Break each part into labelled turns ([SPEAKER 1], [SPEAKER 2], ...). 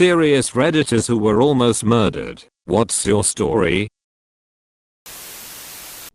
[SPEAKER 1] serious redditors who were almost murdered. What's your story?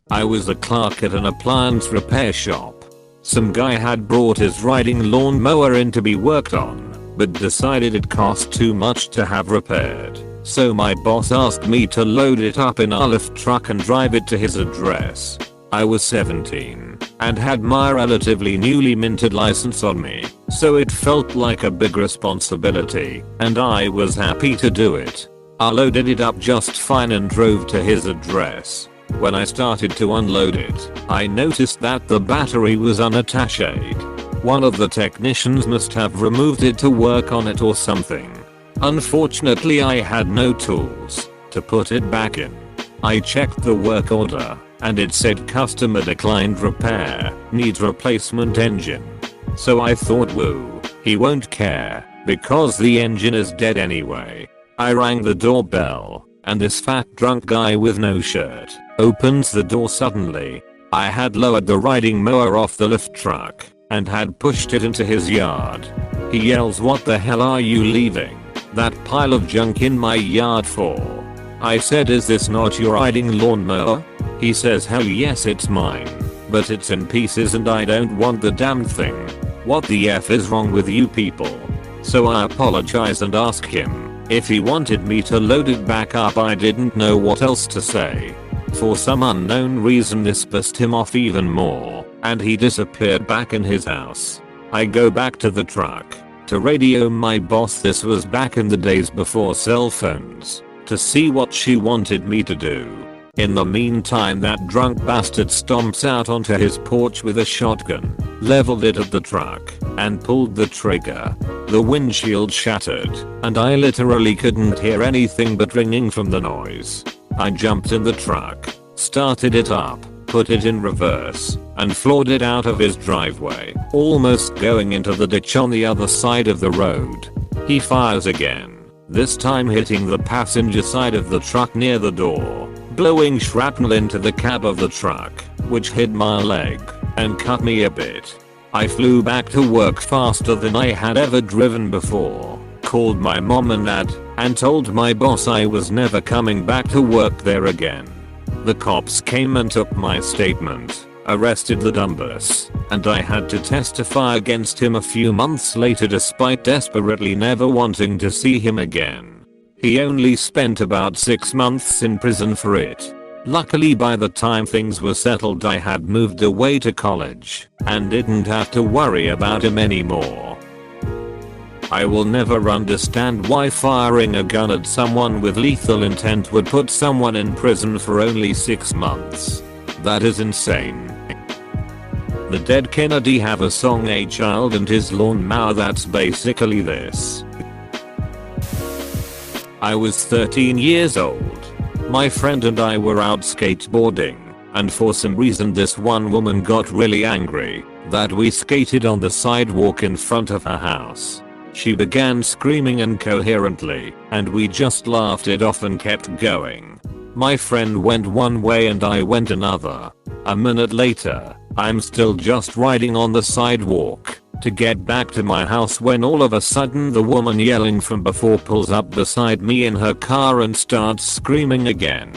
[SPEAKER 1] I was a clerk at an appliance repair shop. Some guy had brought his riding lawnmower in to be worked on, but decided it cost too much to have repaired. So my boss asked me to load it up in our lift truck and drive it to his address. I was 17 and had my relatively newly minted license on me, so it felt like a big responsibility, and I was happy to do it. I loaded it up just fine and drove to his address. When I started to unload it, I noticed that the battery was unattached. One of the technicians must have removed it to work on it or something. Unfortunately, I had no tools to put it back in. I checked the work order and it said customer declined repair, needs replacement engine. So I thought, woo, he won't care because the engine is dead anyway. I rang the doorbell and this fat drunk guy with no shirt opens the door suddenly. I had lowered the riding mower off the lift truck and had pushed it into his yard. He yells, "What the hell are you leaving that pile of junk in my yard for?" I said, "Is this not your riding lawnmower?" He says, "Hell yes, it's mine, but it's in pieces and I don't want the damn thing. What the F is wrong with you people?" So I apologize and ask him if he wanted me to load it back up. I didn't know what else to say. For some unknown reason this pissed him off even more, and he disappeared back in his house. I go back to the truck to radio my boss, this was back in the days before cell phones, to see what she wanted me to do. In the meantime, that drunk bastard stomps out onto his porch with a shotgun, leveled it at the truck, and pulled the trigger. The windshield shattered, and I literally couldn't hear anything but ringing from the noise. I jumped in the truck, started it up, put it in reverse, and floored it out of his driveway, almost going into the ditch on the other side of the road. He fires again, this time hitting the passenger side of the truck near the door, blowing shrapnel into the cab of the truck, which hit my leg and cut me a bit. I flew back to work faster than I had ever driven before, called my mom and dad, and told my boss I was never coming back to work there again. The cops came and took my statement, arrested the dumbass, and I had to testify against him a few months later despite desperately never wanting to see him again. He only spent about 6 months in prison for it. Luckily by the time things were settled I had moved away to college and didn't have to worry about him anymore. I will never understand why firing a gun at someone with lethal intent would put someone in prison for only 6 months. That is insane. The Dead Kennedy have a song, "A Child and His Lawnmower," that's basically this. I was 13 years old. My friend and I were out skateboarding, and for some reason this one woman got really angry that we skated on the sidewalk in front of her house. She began screaming incoherently, and we just laughed it off and kept going. My friend went one way and I went another. A minute later, I'm still just riding on the sidewalk to get back to my house when all of a sudden the woman yelling from before pulls up beside me in her car and starts screaming again.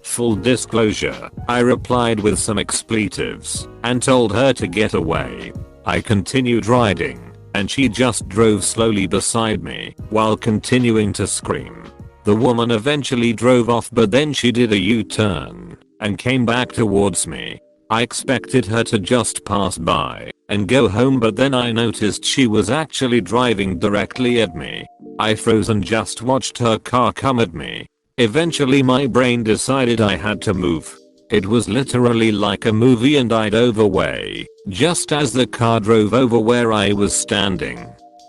[SPEAKER 1] Full disclosure, I replied with some expletives and told her to get away. I continued riding, and she just drove slowly beside me while continuing to scream. The woman eventually drove off, but then she did a U-turn and came back towards me. I expected her to just pass by and go home, but then I noticed she was actually driving directly at me. I froze and just watched her car come at me. Eventually my brain decided I had to move. It was literally like a movie and I dove away just as the car drove over where I was standing.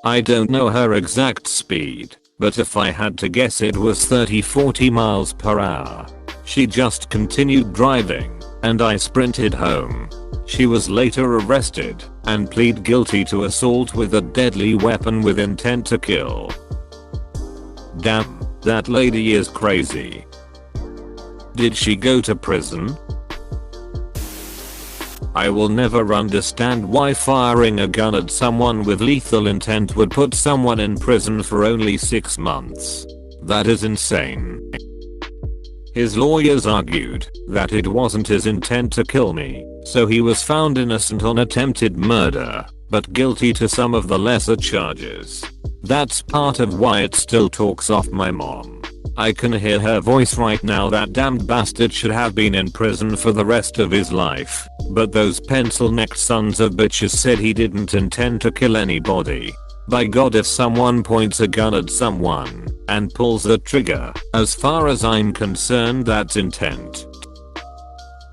[SPEAKER 1] I don't know her exact speed, but if I had to guess it was 30-40 miles per hour. She just continued driving, and I sprinted home. She was later arrested and pleaded guilty to assault with a deadly weapon with intent to kill. Damn, that lady is crazy. Did she go to prison? I will never understand why firing a gun at someone with lethal intent would put someone in prison for only 6 months. That is insane. His lawyers argued that it wasn't his intent to kill me, so he was found innocent on attempted murder, but guilty to some of the lesser charges. That's part of why it still talks off my mom. I can hear her voice right now. That damned bastard should have been in prison for the rest of his life, but those pencil-necked sons of bitches said he didn't intend to kill anybody. By God, if someone points a gun at someone and pulls the trigger, as far as I'm concerned that's intent.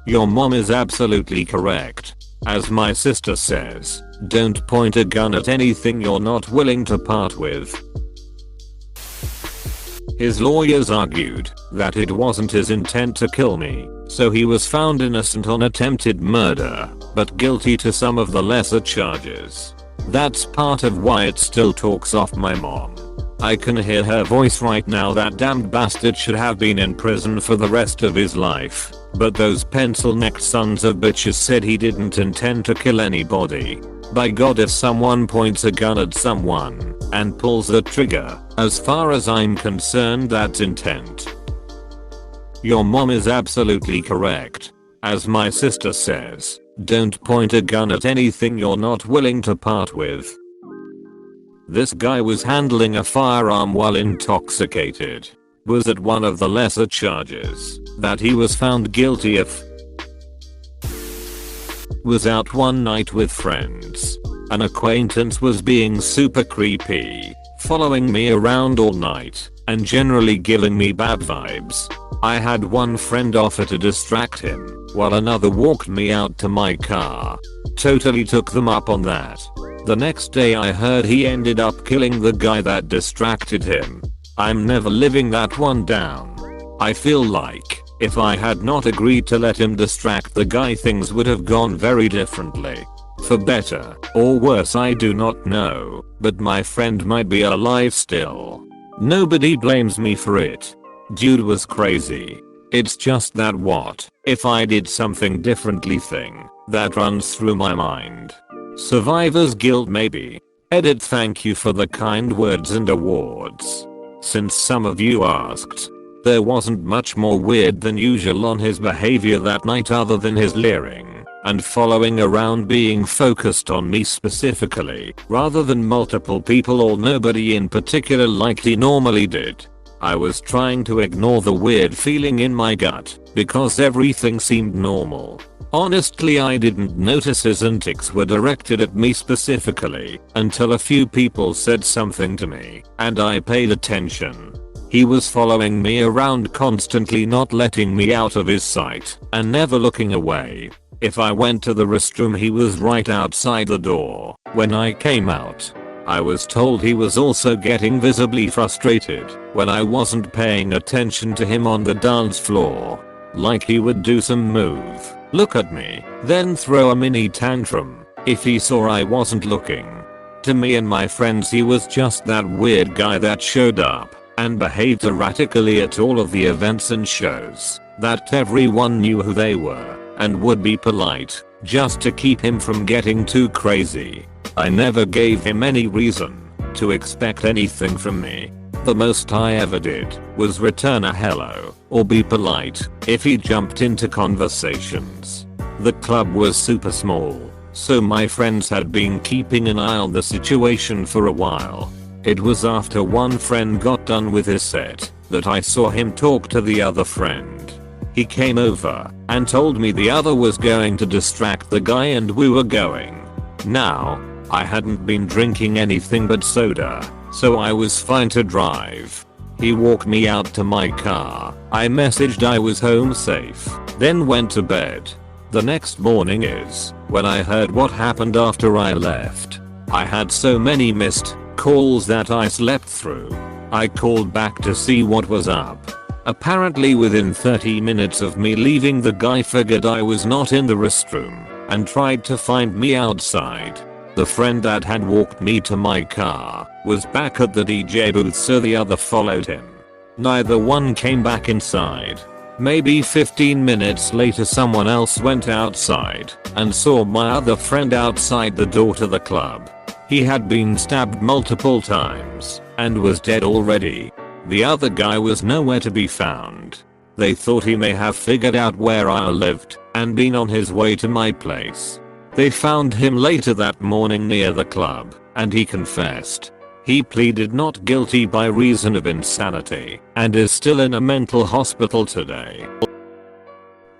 [SPEAKER 1] Your mom is absolutely correct. As my sister says, don't point a gun at anything you're not willing to part with. His lawyers argued that it wasn't his intent to kill me, so he was found innocent on attempted murder, but guilty to some of the lesser charges. That's part of why it still talks off my mom. I can hear her voice right now. That damned bastard should have been in prison for the rest of his life, but those pencil-necked sons of bitches said he didn't intend to kill anybody. By God, if someone points a gun at someone and pulls the trigger, as far as I'm concerned that's intent. Your mom is absolutely correct. As my sister says, don't point a gun at anything you're not willing to part with. This guy was handling a firearm while intoxicated. Was it one of the lesser charges that he was found guilty of? Was out one night with friends. An acquaintance was being super creepy, following me around all night, and generally giving me bad vibes. I had one friend offer to distract him, while another walked me out to my car. Totally took them up on that. The next day I heard he ended up killing the guy that distracted him. I'm never living that one down. I feel like, if I had not agreed to let him distract the guy, things would have gone very differently. For better or worse I do not know, but my friend might be alive still. Nobody blames me for it. Dude was crazy. It's just that what if I did something differently thing that runs through my mind. Survivor's guilt maybe. Edit, thank you for the kind words and awards. Since some of you asked, there wasn't much more weird than usual on his behavior that night other than his leering and following around, being focused on me specifically rather than multiple people or nobody in particular like he normally did. I was trying to ignore the weird feeling in my gut because everything seemed normal. Honestly, I didn't notice his antics were directed at me specifically until a few people said something to me and I paid attention. He was following me around constantly, not letting me out of his sight and never looking away. If I went to the restroom, he was right outside the door when I came out. I was told he was also getting visibly frustrated when I wasn't paying attention to him on the dance floor. Like he would do some move, look at me, then throw a mini tantrum if he saw I wasn't looking. To me and my friends, he was just that weird guy that showed up and behaved erratically at all of the events and shows that everyone knew who they were and would be polite just to keep him from getting too crazy. I never gave him any reason to expect anything from me. The most I ever did was return a hello or be polite if he jumped into conversations. The club was super small, so my friends had been keeping an eye on the situation for a while. It was after one friend got done with his set that I saw him talk to the other friend. He came over and told me the other was going to distract the guy and we were going. Now, I hadn't been drinking anything but soda, so I was fine to drive. He walked me out to my car. I messaged I was home safe, then went to bed. The next morning is when I heard what happened after I left. I had so many missed calls that I slept through. I called back to see what was up. Apparently within 30 minutes of me leaving, the guy figured I was not in the restroom and tried to find me outside. The friend that had walked me to my car was back at the DJ booth, so the other followed him. Neither one came back inside. Maybe 15 minutes later someone else went outside and saw my other friend outside the door to the club. He had been stabbed multiple times and was dead already. The other guy was nowhere to be found. They thought he may have figured out where I lived and been on his way to my place. They found him later that morning near the club and he confessed. He pleaded not guilty by reason of insanity and is still in a mental hospital today.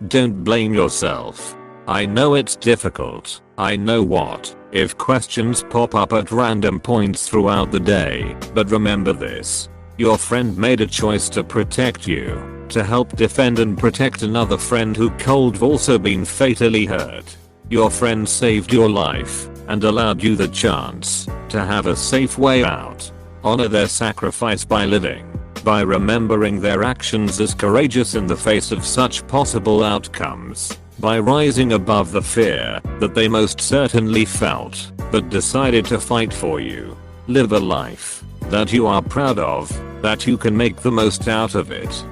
[SPEAKER 1] Don't blame yourself. I know it's difficult. I know what if questions pop up at random points throughout the day, but remember this. Your friend made a choice to protect you, to help defend and protect another friend who could have also been fatally hurt. Your friend saved your life and allowed you the chance to have a safe way out. Honor their sacrifice by living, by remembering their actions as courageous in the face of such possible outcomes, by rising above the fear that they most certainly felt, but decided to fight for you. Live a life that you are proud of, that you can make the most out of it.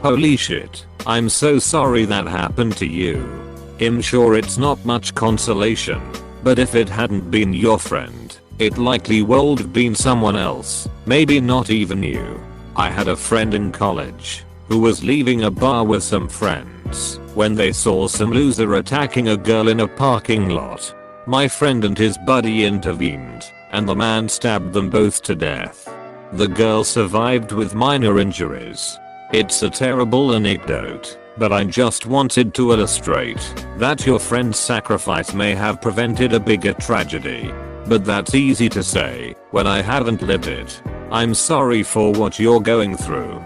[SPEAKER 1] Holy shit, I'm so sorry that happened to you. I'm sure it's not much consolation, but if it hadn't been your friend, it likely would have been someone else, maybe not even you. I had a friend in college who was leaving a bar with some friends when they saw some loser attacking a girl in a parking lot. My friend and his buddy intervened, and the man stabbed them both to death. The girl survived with minor injuries. It's a terrible anecdote, but I just wanted to illustrate that your friend's sacrifice may have prevented a bigger tragedy. But that's easy to say when I haven't lived it. I'm sorry for what you're going through.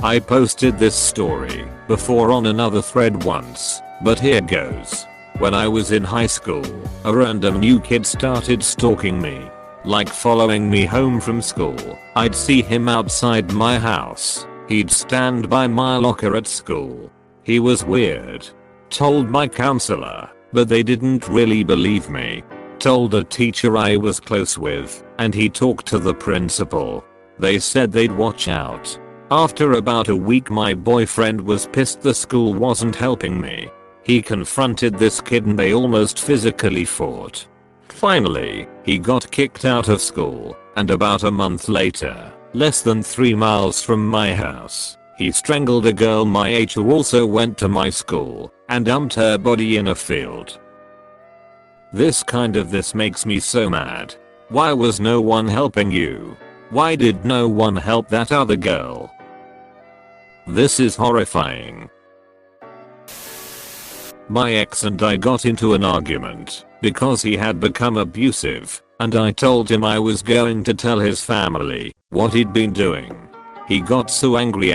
[SPEAKER 1] I posted this story before on another thread once, but here goes. When I was in high school, a random new kid started stalking me. Like following me home from school. I'd see him outside my house. He'd stand by my locker at school. He was weird. Told my counselor, but they didn't really believe me. Told a teacher I was close with, and he talked to the principal. They said they'd watch out. After about a week my boyfriend was pissed the school wasn't helping me. He confronted this kid and they almost physically fought. Finally, he got kicked out of school, and about a month later, less than 3 miles from my house, he strangled a girl my age who also went to my school, and dumped her body in a field. This makes me so mad. Why was no one helping you? Why did no one help that other girl? This is horrifying. My ex and I got into an argument because he had become abusive, and I told him I was going to tell his family what he'd been doing. He got so angry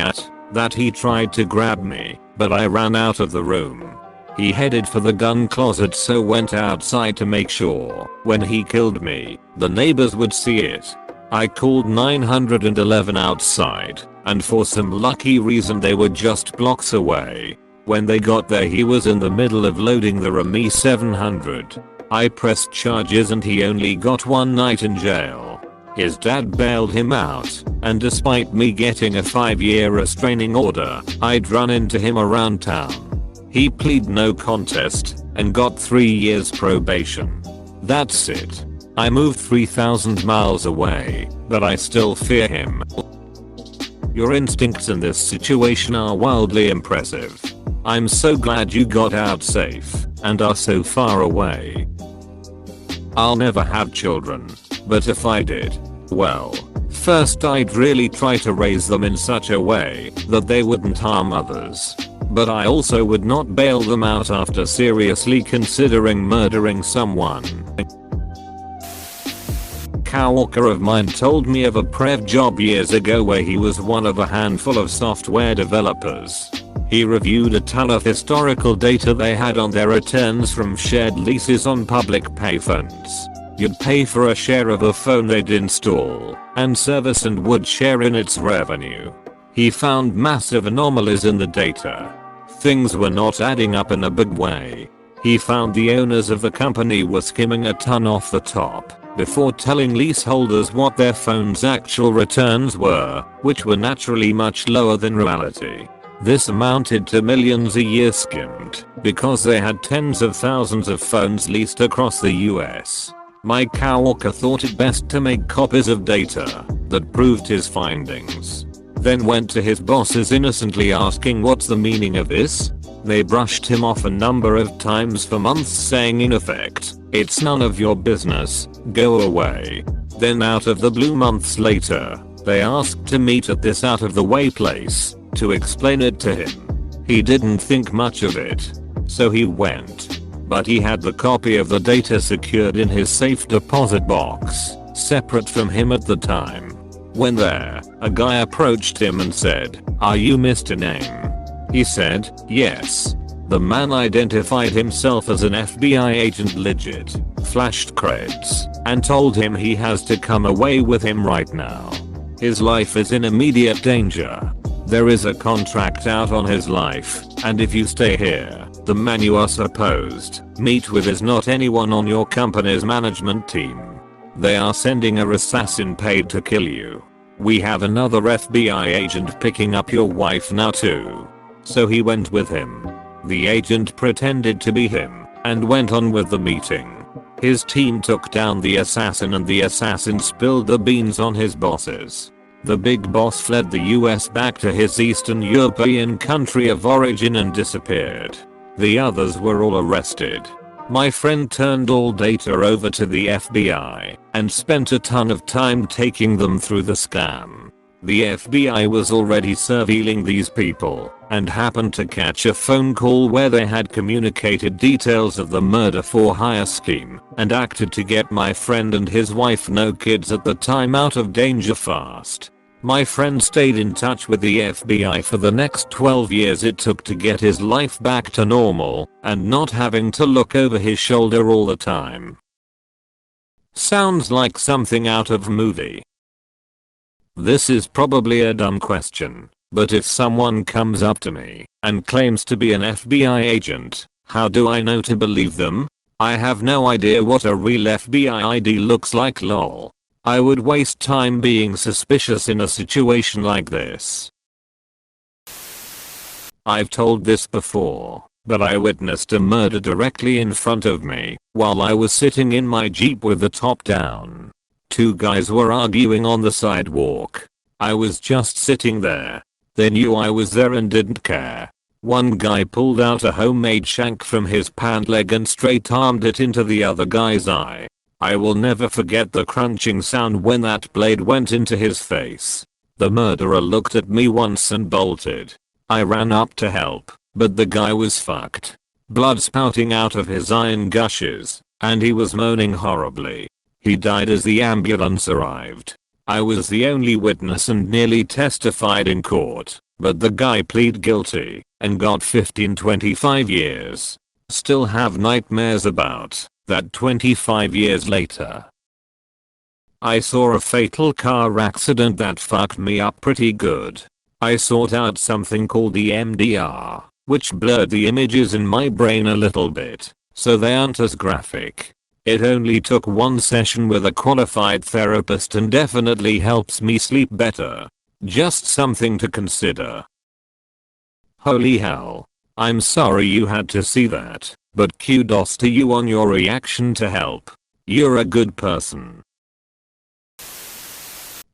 [SPEAKER 1] that he tried to grab me, but I ran out of the room. He headed for the gun closet, so went outside to make sure when he killed me, the neighbors would see it. I called 911 outside, and for some lucky reason they were just blocks away. When they got there he was in the middle of loading the RME 700. I pressed charges and he only got 1 night in jail. His dad bailed him out, and despite me getting a 5-year restraining order, I'd run into him around town. He pleaded no contest and got 3 years probation. That's it. I moved 3,000 miles away, but I still fear him. Your instincts in this situation are wildly impressive. I'm so glad you got out safe and are so far away. I'll never have children, but if I did, well, first I'd really try to raise them in such a way that they wouldn't harm others. But I also would not bail them out after seriously considering murdering someone. Coworker of mine told me of a prep job years ago where he was one of a handful of software developers. He reviewed a ton of historical data they had on their returns from shared leases on public payphones. You'd pay for a share of a phone they'd install and service and would share in its revenue. He found massive anomalies in the data. Things were not adding up in a big way. He found the owners of the company were skimming a ton off the top before telling leaseholders what their phone's actual returns were, which were naturally much lower than reality. This amounted to millions a year skimmed because they had tens of thousands of phones leased across the US. Mike Kawalker thought it best to make copies of data that proved his findings. Then went to his bosses innocently asking what's the meaning of this? They brushed him off a number of times for months saying in effect, it's none of your business, go away. Then out of the blue months later, they asked to meet at this out of the way place to explain it to him. He didn't think much of it, so he went. But he had the copy of the data secured in his safe deposit box, separate from him at the time. When there, a guy approached him and said, "Are you Mr. Name?" He said, "Yes." The man identified himself as an FBI agent legit, flashed creds, and told him he has to come away with him right now. His life is in immediate danger. There is a contract out on his life, and if you stay here, the man you are supposed meet with is not anyone on your company's management team. They are sending a assassin paid to kill you. We have another FBI agent picking up your wife now too. So he went with him. The agent pretended to be him and went on with the meeting. His team took down the assassin and the assassin spilled the beans on his bosses. The big boss fled the US back to his Eastern European country of origin and disappeared. The others were all arrested. My friend turned all data over to the FBI and spent a ton of time taking them through the scam. The FBI was already surveilling these people and happened to catch a phone call where they had communicated details of the murder for hire scheme and acted to get my friend and his wife, no kids at the time, out of danger fast. My friend stayed in touch with the FBI for the next 12 years it took to get his life back to normal and not having to look over his shoulder all the time. Sounds like something out of a movie. This is probably a dumb question, but if someone comes up to me and claims to be an FBI agent, how do I know to believe them? I have no idea what a real FBI ID looks like, lol. I would waste time being suspicious in a situation like this. I've told this before, but I witnessed a murder directly in front of me while I was sitting in my Jeep with the top down. Two guys were arguing on the sidewalk. I was just sitting there. They knew I was there and didn't care. One guy pulled out a homemade shank from his pant leg and straight armed it into the other guy's eye. I will never forget the crunching sound when that blade went into his face. The murderer looked at me once and bolted. I ran up to help, but the guy was fucked. Blood spouting out of his eye in gushes, and he was moaning horribly. He died as the ambulance arrived. I was the only witness and nearly testified in court, but the guy pleaded guilty and got 25 years. Still have nightmares about that 25 years later. I saw a fatal car accident that fucked me up pretty good. I sought out something called the MDR, which blurred the images in my brain a little bit, so they aren't as graphic. It only took one session with a qualified therapist and definitely helps me sleep better. Just something to consider. Holy hell. I'm sorry you had to see that, but kudos to you on your reaction to help. You're a good person.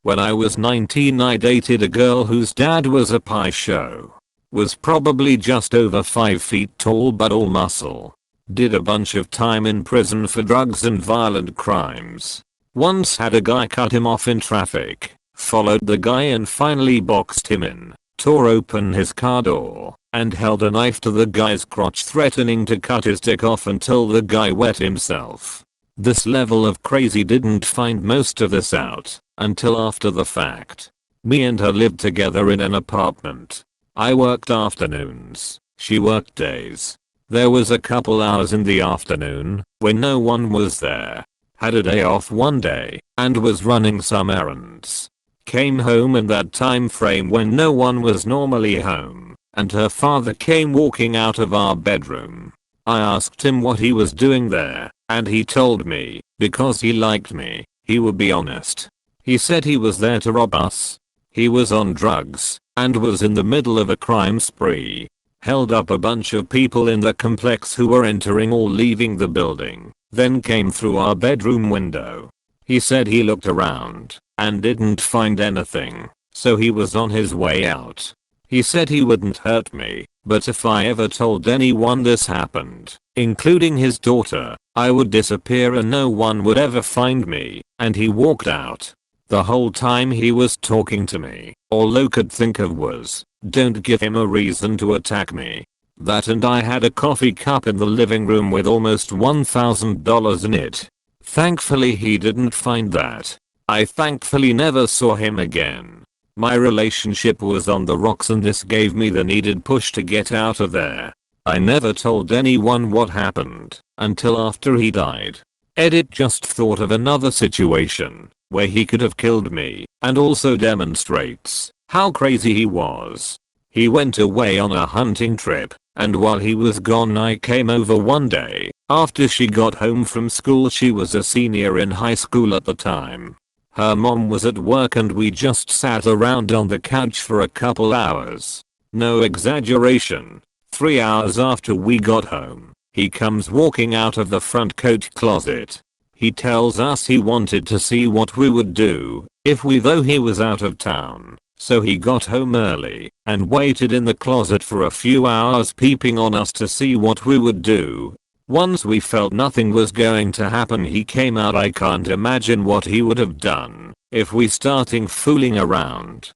[SPEAKER 1] When I was 19 I dated a girl whose dad was a pie show. Was probably just over 5 feet tall but all muscle. Did a bunch of time in prison for drugs and violent crimes. Once had a guy cut him off in traffic, followed the guy and finally boxed him in, tore open his car door, and held a knife to the guy's crotch threatening to cut his dick off until the guy wet himself. This level of crazy didn't find most of this out until after the fact. Me and her lived together in an apartment. I worked afternoons, she worked days. There was a couple hours in the afternoon when no one was there. Had a day off one day and was running some errands. Came home in that time frame when no one was normally home, and her father came walking out of our bedroom. I asked him what he was doing there, and he told me, because he liked me, he would be honest. He said he was there to rob us. He was on drugs, and was in the middle of a crime spree. Held up a bunch of people in the complex who were entering or leaving the building, then came through our bedroom window. He said he looked around, and didn't find anything, so he was on his way out. He said he wouldn't hurt me, but if I ever told anyone this happened, including his daughter, I would disappear and no one would ever find me, and he walked out. The whole time he was talking to me, all I could think of was, don't give him a reason to attack me. That, and I had a coffee cup in the living room with almost $1,000 in it. Thankfully he didn't find that. I thankfully never saw him again. My relationship was on the rocks and this gave me the needed push to get out of there. I never told anyone what happened until after he died. Edit just thought of another situation where he could have killed me, and also demonstrates how crazy he was. He went away on a hunting trip, and while he was gone I came over one day. After she got home from school, she was a senior in high school at the time. Her mom was at work and we just sat around on the couch for a couple hours. No exaggeration. 3 hours after we got home, he comes walking out of the front coat closet. He tells us he wanted to see what we would do if though he was out of town. So he got home early and waited in the closet for a few hours peeping on us to see what we would do. Once we felt nothing was going to happen, he came out. I can't imagine what he would have done if we starting fooling around.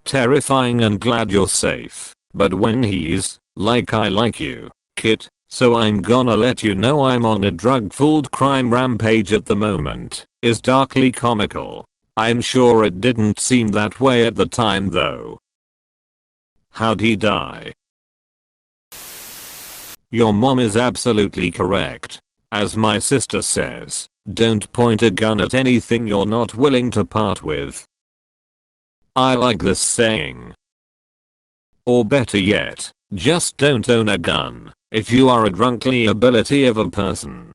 [SPEAKER 1] Terrifying and glad you're safe. But when he's like, I like you, Kit, so I'm gonna let you know I'm on a drug-fueled crime rampage at the moment, is darkly comical. I'm sure it didn't seem that way at the time though. How'd he die? Your mom is absolutely correct. As my sister says, don't point a gun at anything you're not willing to part with. I like this saying. Or better yet, just don't own a gun if you are a drunk liability of a person.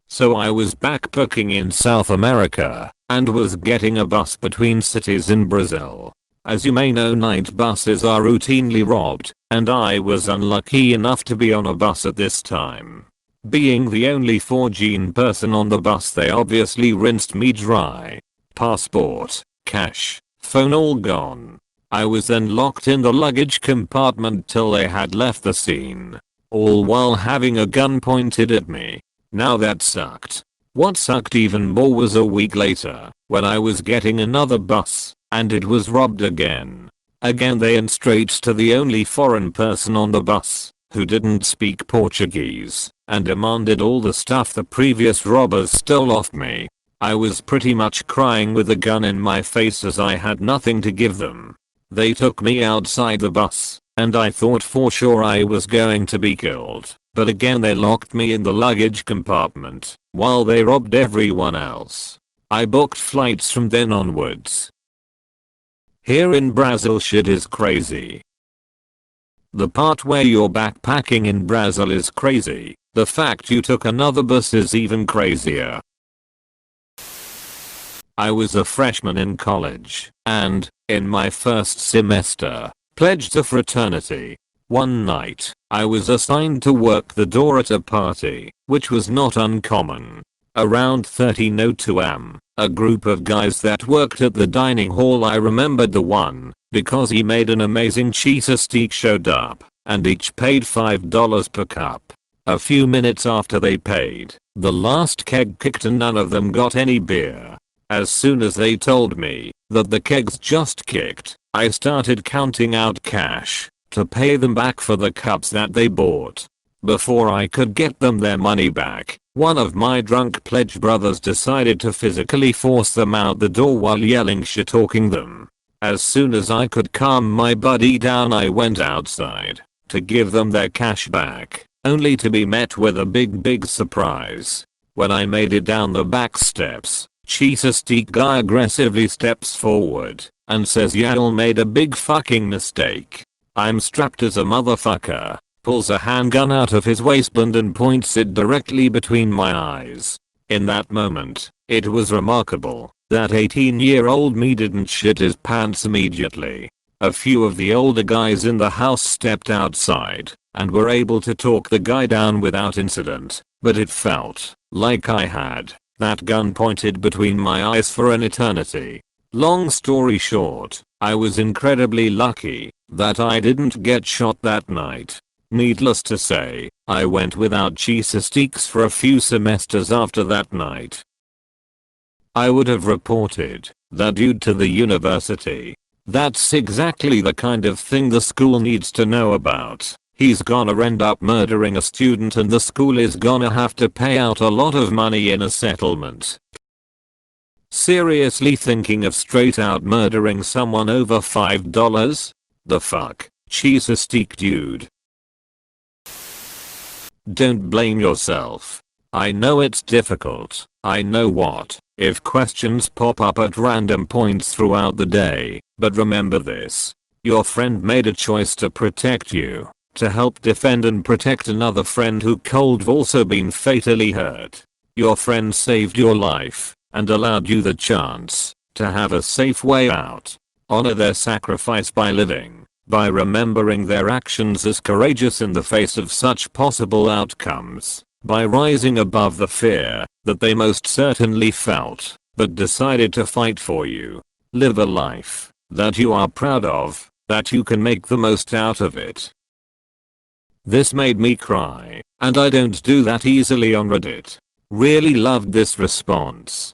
[SPEAKER 1] So I was backpacking in South America and was getting a bus between cities in Brazil. As you may know, night buses are routinely robbed, and I was unlucky enough to be on a bus at this time. Being the only 4Gene person on the bus, they obviously rinsed me dry. Passport, cash, phone all gone. I was then locked in the luggage compartment till they had left the scene, all while having a gun pointed at me. Now that sucked. What sucked even more was a week later, when I was getting another bus, and it was robbed again. Again they went straight to the only foreign person on the bus, who didn't speak Portuguese, and demanded all the stuff the previous robbers stole off me. I was pretty much crying with a gun in my face as I had nothing to give them. They took me outside the bus, and I thought for sure I was going to be killed, but again they locked me in the luggage compartment, while they robbed everyone else. I booked flights from then onwards. Here in Brazil shit is crazy. The part where you're backpacking in Brazil is crazy. The fact you took another bus is even crazier. I was a freshman in college, and, in my first semester, pledged to fraternity. One night, I was assigned to work the door at a party, which was not uncommon. Around 13:02 am, a group of guys that worked at the dining hall, I remembered the one, because he made an amazing cheese steak, showed up, and each paid $5 per cup. A few minutes after they paid, the last keg kicked and none of them got any beer. As soon as they told me that the kegs just kicked, I started counting out cash to pay them back for the cups that they bought. Before I could get them their money back, one of my drunk pledge brothers decided to physically force them out the door while yelling shit-talking them. As soon as I could calm my buddy down, I went outside to give them their cash back, only to be met with a big surprise. When I made it down the back steps, Cheetah Steak guy aggressively steps forward and says y'all made a big fucking mistake. I'm strapped as a motherfucker, pulls a handgun out of his waistband and points it directly between my eyes. In that moment, it was remarkable that 18-year-old me didn't shit his pants immediately. A few of the older guys in the house stepped outside and were able to talk the guy down without incident, but it felt like I had that gun pointed between my eyes for an eternity. Long story short, I was incredibly lucky that I didn't get shot that night. Needless to say, I went without cheese sticks for a few semesters after that night. I would have reported that dude to the university. That's exactly the kind of thing the school needs to know about. He's gonna end up murdering a student and the school is gonna have to pay out a lot of money in a settlement. Seriously thinking of straight out murdering someone over $5? The fuck? Cheese stick dude. Don't blame yourself. I know it's difficult. I know what if questions pop up at random points throughout the day, but remember this. Your friend made a choice to protect you, to help defend and protect another friend who could have also been fatally hurt. Your friend saved your life and allowed you the chance to have a safe way out. Honor their sacrifice by living, by remembering their actions as courageous in the face of such possible outcomes, by rising above the fear that they most certainly felt, but decided to fight for you. Live a life that you are proud of, that you can make the most out of it. This made me cry, and I don't do that easily on Reddit. Really loved this response.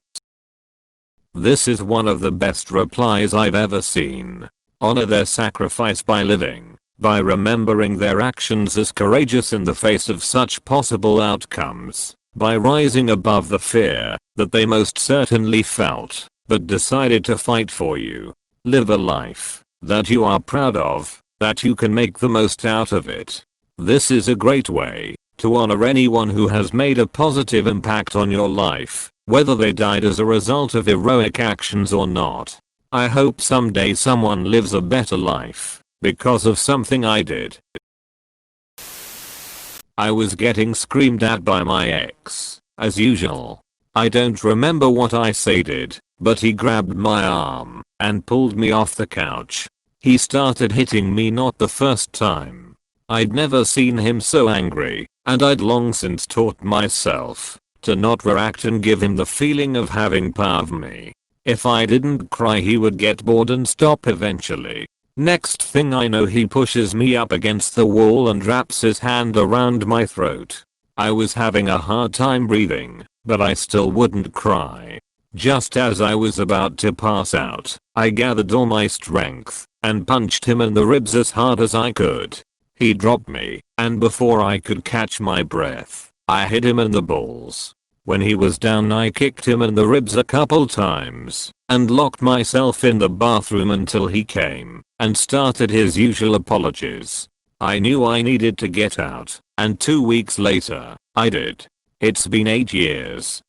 [SPEAKER 1] This is one of the best replies I've ever seen. Honor their sacrifice by living, by remembering their actions as courageous in the face of such possible outcomes, by rising above the fear that they most certainly felt, but decided to fight for you. Live a life that you are proud of, that you can make the most out of it. This is a great way to honor anyone who has made a positive impact on your life, whether they died as a result of heroic actions or not. I hope someday someone lives a better life because of something I did. I was getting screamed at by my ex, as usual. I don't remember what I said, but he grabbed my arm and pulled me off the couch. He started hitting me not the first time. I'd never seen him so angry, and I'd long since taught myself to not react and give him the feeling of having power of me. If I didn't cry he would get bored and stop eventually. Next thing I know he pushes me up against the wall and wraps his hand around my throat. I was having a hard time breathing, but I still wouldn't cry. Just as I was about to pass out, I gathered all my strength and punched him in the ribs as hard as I could. He dropped me, and before I could catch my breath, I hit him in the balls. When he was down I kicked him in the ribs a couple times, and locked myself in the bathroom until he came and started his usual apologies. I knew I needed to get out, and 2 weeks later, I did. It's been 8 years.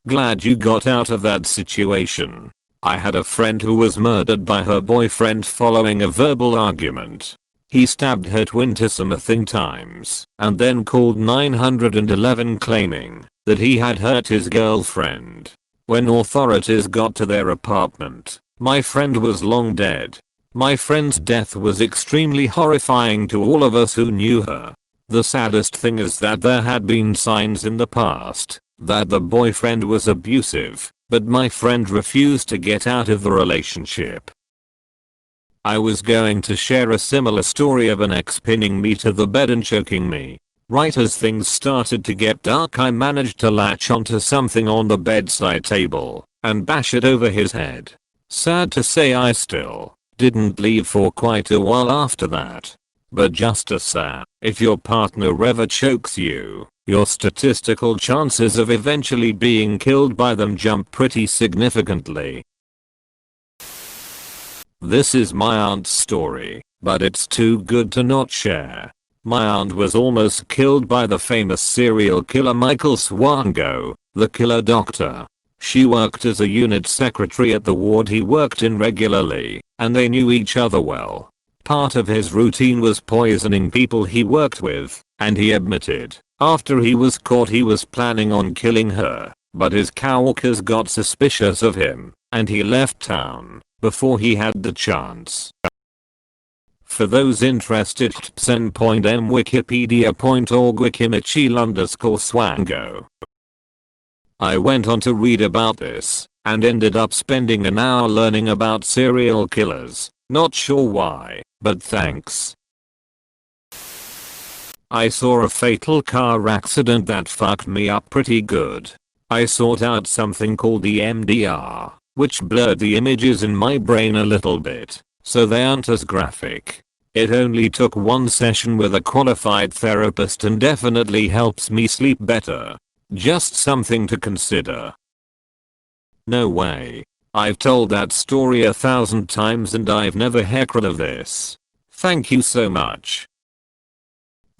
[SPEAKER 1] Glad you got out of that situation. I had a friend who was murdered by her boyfriend following a verbal argument. He stabbed her 20-something times and then called 911 claiming that he had hurt his girlfriend. When authorities got to their apartment, my friend was long dead. My friend's death was extremely horrifying to all of us who knew her. The saddest thing is that there had been signs in the past that the boyfriend was abusive, but my friend refused to get out of the relationship. I was going to share a similar story of an ex pinning me to the bed and choking me. Right as things started to get dark I managed to latch onto something on the bedside table and bash it over his head. Sad to say I still didn't leave for quite a while after that. But just a say, if your partner ever chokes you, your statistical chances of eventually being killed by them jump pretty significantly. This is my aunt's story, but it's too good to not share. My aunt was almost killed by the famous serial killer Michael Swango, the killer doctor. She worked as a unit secretary at the ward he worked in regularly, and they knew each other well. part of his routine was poisoning people he worked with, and he admitted, after he was caught, he was planning on killing her, but his coworkers got suspicious of him, and he left town before he had the chance. For those interested, htpsen.mwikipedia.org wikimichil_swango. I went on to read about this, and ended up spending an hour learning about serial killers. Not sure why, but thanks. I saw a fatal car accident that fucked me up pretty good. I sought out something called the MDR, which blurred the images in my brain a little bit, so they aren't as graphic. It only took one session with a qualified therapist and definitely helps me sleep better. Just something to consider. No way. I've told that story 1,000 times and I've never heard of this. Thank you so much.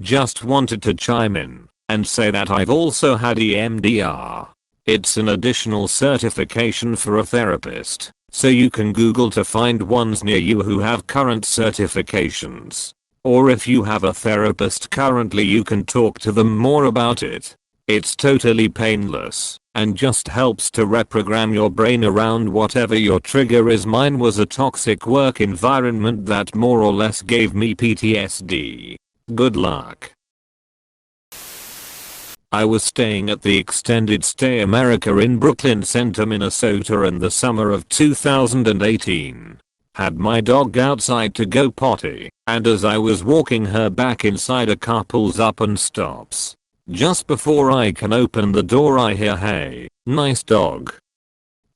[SPEAKER 1] Just wanted to chime in and say that I've also had EMDR. It's an additional certification for a therapist, so you can Google to find ones near you who have current certifications. Or if you have a therapist currently, you can talk to them more about it. It's totally painless and just helps to reprogram your brain around whatever your trigger is. Mine was a toxic work environment that more or less gave me PTSD. Good luck. I was staying at the Extended Stay America in Brooklyn Center, Minnesota in the summer of 2018. Had my dog outside to go potty, and as I was walking her back inside, a car pulls up and stops. Just before I can open the door, I hear, "Hey, nice dog."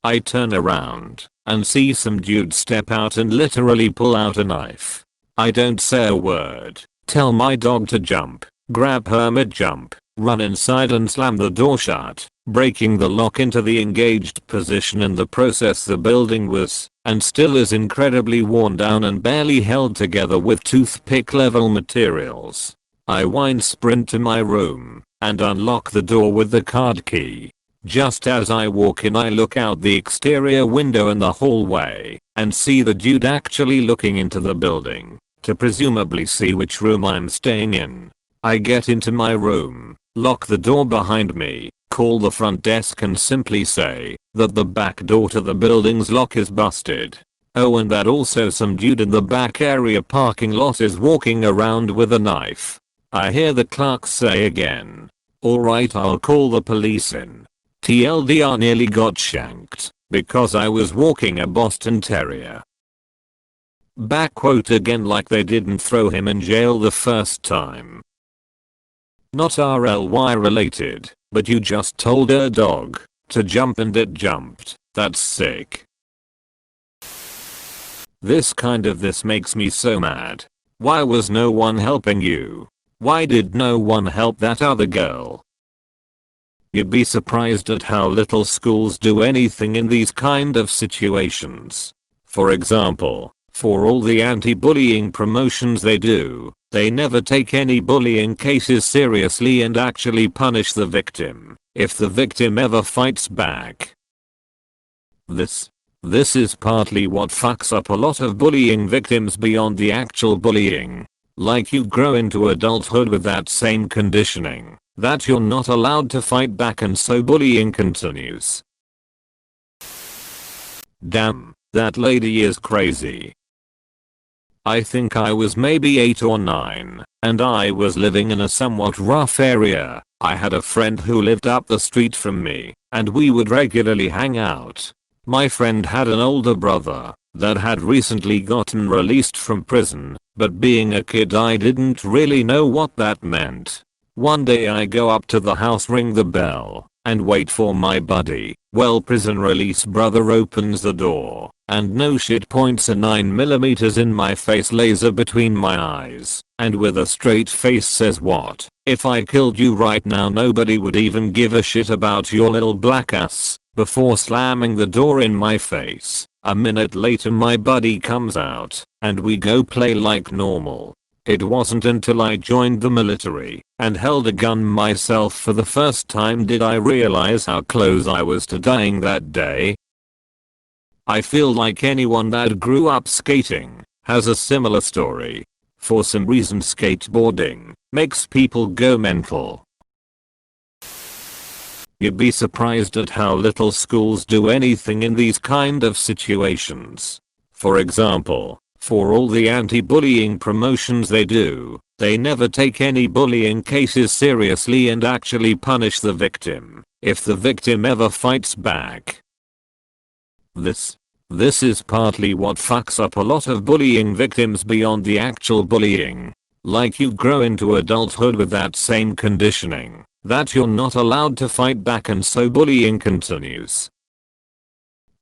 [SPEAKER 1] I turn around and see some dude step out and literally pull out a knife. I don't say a word, tell my dog to jump, grab her mid-jump, run inside and slam the door shut, breaking the lock into the engaged position. In the process, the building was, and still is, incredibly worn down and barely held together with toothpick level materials. I wind sprint to my room and unlock the door with the card key. Just as I walk in, I look out the exterior window in the hallway and see the dude actually looking into the building to presumably see which room I'm staying in. I get into my room, lock the door behind me, call the front desk and simply say that the back door to the building's lock is busted. Oh, and that also some dude in the back area parking lot is walking around with a knife. I hear the clerk say again, "Alright, I'll call the police in." TLDR, nearly got shanked because I was walking a Boston Terrier. Back quote again, like they didn't throw him in jail the first time. Not RLY related, but you just told a dog to jump and it jumped. That's sick. This makes me so mad. Why was no one helping you? Why did no one help that other girl? You'd be surprised at how little schools do anything in these kind of situations. For example, for all the anti-bullying promotions they do, they never take any bullying cases seriously and actually punish the victim if the victim ever fights back. This is partly what fucks up a lot of bullying victims beyond the actual bullying. Like, you grow into adulthood with that same conditioning that you're not allowed to fight back, and so bullying continues. Damn, that lady is crazy. I think I was maybe 8 or 9, and I was living in a somewhat rough area. I had a friend who lived up the street from me, and we would regularly hang out. My friend had an older brother that had recently gotten released from prison, but being a kid I didn't really know what that meant. One day I go up to the house, ring the bell, and wait for my buddy. Well, prison release brother opens the door, and no shit points a 9mm in my face, laser between my eyes, and with a straight face says, "What? If I killed you right now, nobody would even give a shit about your little black ass," before slamming the door in my face. A minute later my buddy comes out, and we go play like normal. It wasn't until I joined the military and held a gun myself for the first time did I realize how close I was to dying that day. I feel like anyone that grew up skating has a similar story. For some reason skateboarding makes people go mental. You'd be surprised at how little schools do anything in these kind of situations. For example, for all the anti-bullying promotions they do, they never take any bullying cases seriously and actually punish the victim, if the victim ever fights back. This is partly what fucks up a lot of bullying victims beyond the actual bullying. Like you grow into adulthood with that same conditioning, that you're not allowed to fight back, and so bullying continues.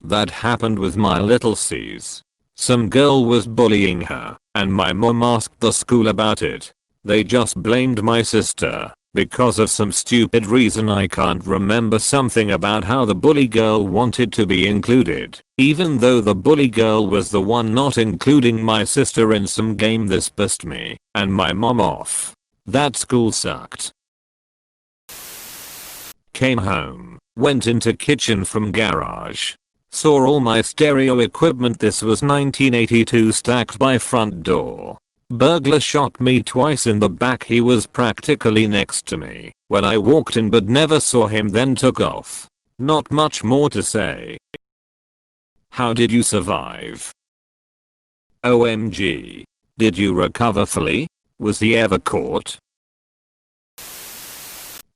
[SPEAKER 1] That happened with my little sis. Some girl was bullying her, and my mom asked the school about it. They just blamed my sister, because of some stupid reason I can't remember, something about how the bully girl wanted to be included, even though the bully girl was the one not including my sister in some game. This pissed me and my mom off. That school sucked. Came home, went into kitchen from garage. Saw all my stereo equipment. This was 1982, stacked by front door. Burglar shot me twice in the back. He was practically next to me when I walked in but never saw him, then took off. Not much more to say. How did you survive? OMG. Did you recover fully? Was he ever caught?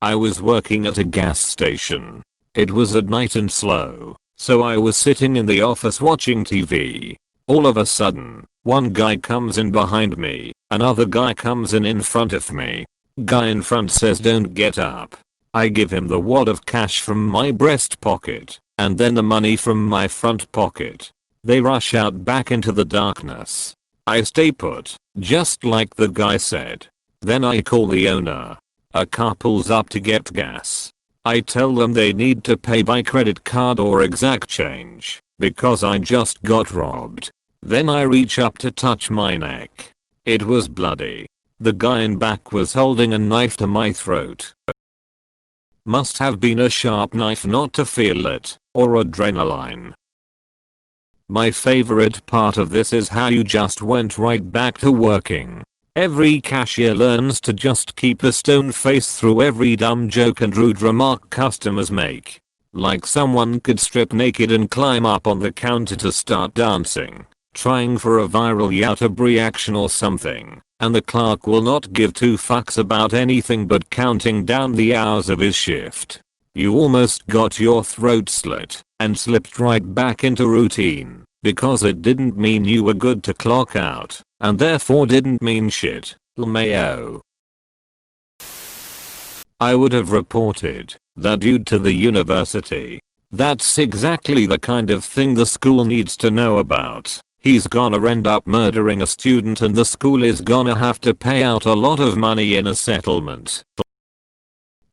[SPEAKER 1] I was working at a gas station. It was at night and slow, so I was sitting in the office watching TV. All of a sudden, one guy comes in behind me, another guy comes in front of me. Guy in front says, "Don't get up." I give him the wad of cash from my breast pocket, and then the money from my front pocket. They rush out back into the darkness. I stay put, just like the guy said. Then I call the owner. A car pulls up to get gas. I tell them they need to pay by credit card or exact change, because I just got robbed. Then I reach up to touch my neck. It was bloody. The guy in back was holding a knife to my throat. Must have been a sharp knife not to feel it, or adrenaline. My favorite part of this is how you just went right back to working. Every cashier learns to just keep a stone face through every dumb joke and rude remark customers make. Like someone could strip naked and climb up on the counter to start dancing, trying for a viral YouTube reaction or something, and the clerk will not give two fucks about anything but counting down the hours of his shift. You almost got your throat slit and slipped right back into routine, because it didn't mean you were good to clock out, and therefore didn't mean shit. LMAO. I would have reported that dude to the university. That's exactly the kind of thing the school needs to know about. He's gonna end up murdering a student and the school is gonna have to pay out a lot of money in a settlement.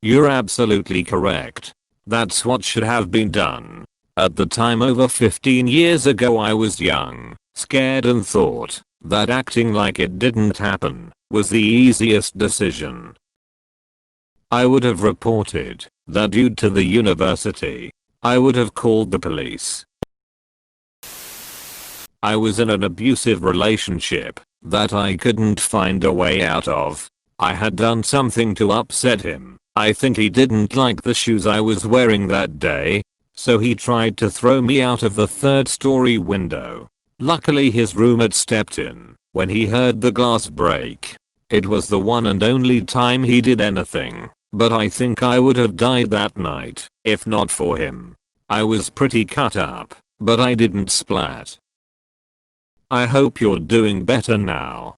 [SPEAKER 1] You're absolutely correct. That's what should have been done. At the time, over 15 years ago, I was young, scared, and thought that acting like it didn't happen was the easiest decision. I would have reported that dude to the university. I would have called the police. I was in an abusive relationship that I couldn't find a way out of. I had done something to upset him. I think he didn't like the shoes I was wearing that day, so he tried to throw me out of the third-story window. Luckily his roommate stepped in when he heard the glass break. It was the one and only time he did anything, but I think I would have died that night if not for him. I was pretty cut up, but I didn't splat. I hope you're doing better now.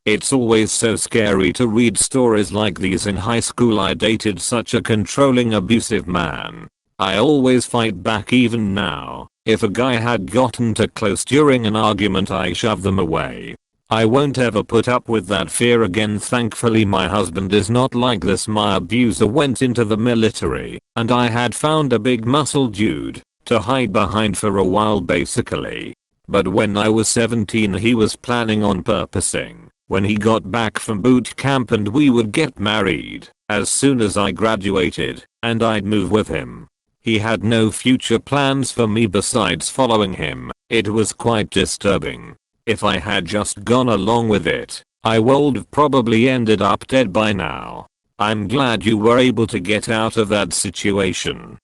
[SPEAKER 1] It's always so scary to read stories like these. In high school I dated such a controlling, abusive man. I always fight back even now. If a guy had gotten too close during an argument, I shove them away. I won't ever put up with that fear again. Thankfully my husband is not like this. My abuser went into the military, and I had found a big muscle dude to hide behind for a while basically. But when I was 17 he was planning on purposing when he got back from boot camp, and we would get married as soon as I graduated, and I'd move with him. He had no future plans for me besides following him. It was quite disturbing. If I had just gone along with it, I would've probably ended up dead by now. I'm glad you were able to get out of that situation.